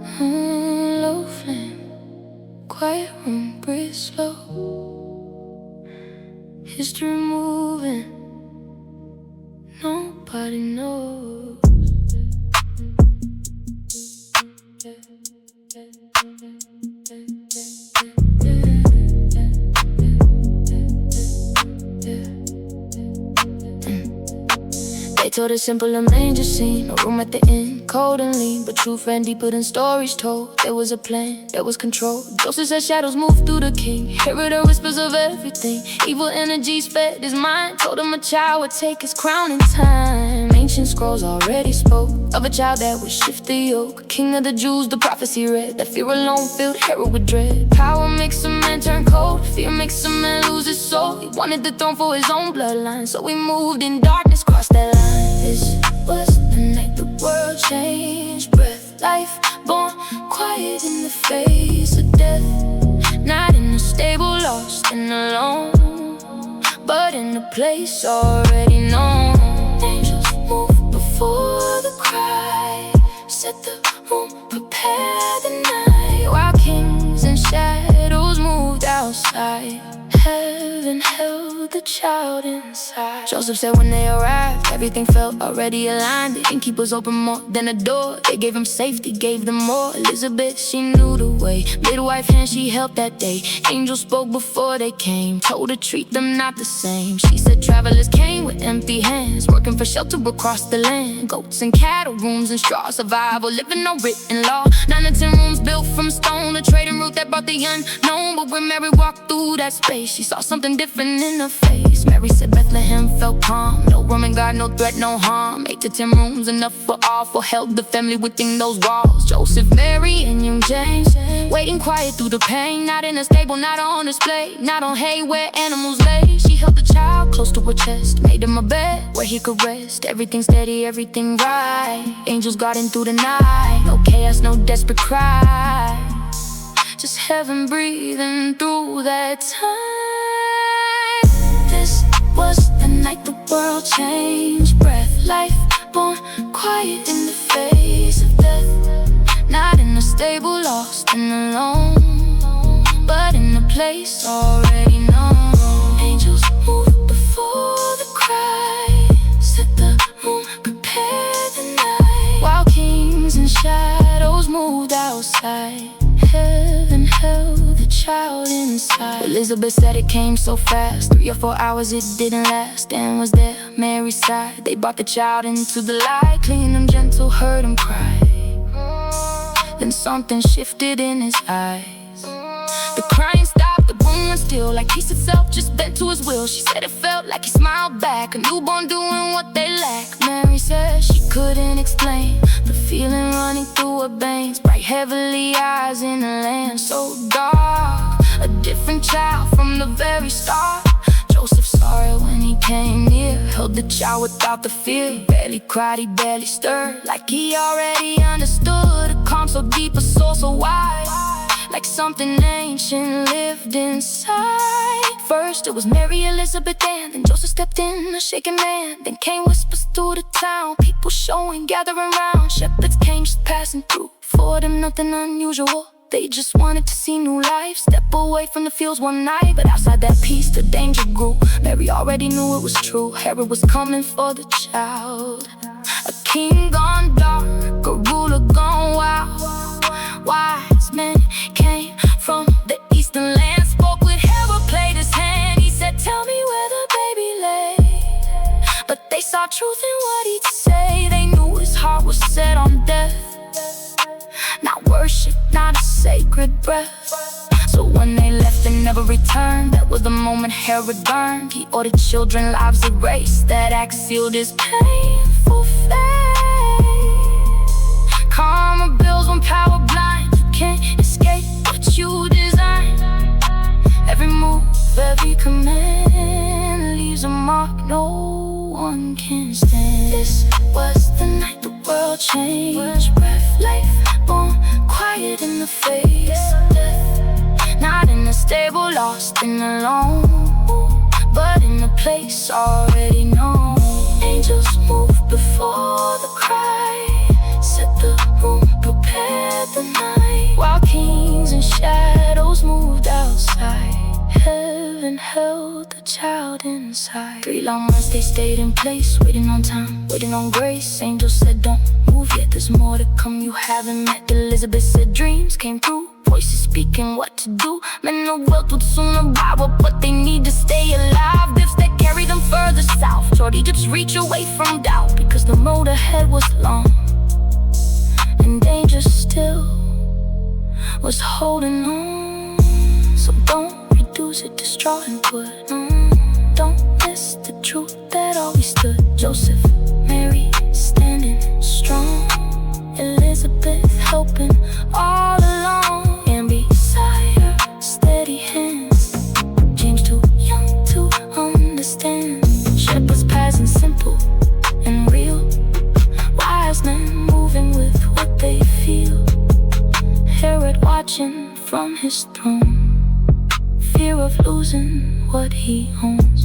Low flame, quiet room, breathe slow. History moving, nobody knows. They told a simple and manger scene, a room at the inn, cold and lean, but truth ran deeper than stories told. There was a plan, there was control. Joseph said shadows moved through the king. Hear the whispers of everything. Evil energies fed his mind. Told him a child would take his crown in time. Ancient scrolls already spoke of a child that would shift the yoke. King of the Jews, the prophecy read, that fear alone filled Herod with dread. Power makes a man turn cold, fear makes a man lose his soul. He wanted the throne for his own bloodline, so he moved in darkness, crossed that line. This was the night the world changed. Breath, life, born, quiet in the face of death. Not in a stable, lost and alone, but in a place already known. Angels move before the cry, set the room, prepare the night. While kings and shadows moved outside, heaven held the child inside. Joseph said when they arrived, everything felt already aligned. The innkeepers opened more than a door. They gave him safety, gave them more. Elizabeth, she knew the way. Midwife hand, she helped that day. Angels spoke before they came, told her treat them not the same. She said travelers came with empty hands, working for shelter across the land. Goats and cattle, rooms and straw, survival, living no written law. 9 to 10 rooms built from stone, a trading route that brought the unknown. But when Mary walked through that space, she saw something different in her face. Mary said Bethlehem felt calm, no Roman guard, no threat, no harm. 8 to 10 rooms, enough for all, for held the family within those walls. Joseph, Mary, and young James, waiting quiet through the pain. Not in a stable, not on display, not on hay where animals lay. She held the child close to her chest, made him a bed where he could rest. Everything steady, everything right. Angels guarding through the night, no chaos, no desperate cry, just heaven breathing through that time. This was the night the world changed. Breath, life, born, quiet in the face of death. Not in a stable, lost and alone, but in a place already known. Angels move before the cry, set the room, prepare the night. While kings and shadows moved outside, heaven held the child inside. Elizabeth said it came so fast, 3 or 4 hours it didn't last. Dan was there, Mary's side. They brought the child into the light, clean and gentle, heard him cry. Then something shifted in his eyes. The crying stopped, the room went still, like peace itself just bent to his will. She said it felt like he smiled back, a newborn doing what they lack. Mary said she couldn't explain the feeling running through her veins. Bright heavenly eyes in a land so dark, a different child from the very start. Joseph saw it when he came near, held the child without the fear. He barely cried, he barely stirred, like he already understood. A calm so deep, a soul so wide, like something ancient lived inside. First it was Mary, Elizabeth, and then Joseph stepped in, a shaken man. Then came whispers through the town, people showing, gathering round. Shepherds came just passing through, for them nothing unusual. They just wanted to see new life, step away from the fields one night. But outside that peace, the danger grew. Mary already knew it was true. Herod was coming for the child. A king gone dark, a ruler gone wild. Wise men came from the eastern land, spoke with Herod, played his hand. He said, tell me where the baby lay. But they saw truth in what he'd say. They knew his heart was set on death, not worship, not a sacred breath. So when they left, they never returned. That was the moment Herod burned. He ordered children, lives erased. That act sealed his painful fate. Karma builds when power blinds. You can't escape what you design. Every move, every command leaves a mark no one can stand. This was the night the world changed. Breath, life, born, quiet in the face of death. Not in a stable, lost and alone, but in a place already known. Angels move before the cry, set the room, prepare prepared the night, while kings and shadows moved outside. Heaven held the child inside. 3 long months they stayed in place, waiting on time, waiting on grace. Angels said don't move yet, there's more to come you haven't met. Elizabeth said dreams came through, voices speaking what to do. Men of wealth would soon arrive with what they need to stay alive. Gifts that carry them further south, toward Egypt's reach away from doubt. Because the road ahead was long, and danger still was holding on. So don't reduce it to straw and put on. Don't miss the truth that always stood. Joseph, Mary, standing strong. Elizabeth helping all along. And beside her, steady hands. James too young to understand. Shepherds passing simple and real. Wise men moving with what they feel. Herod watching from his throne. Fear of losing what he owns.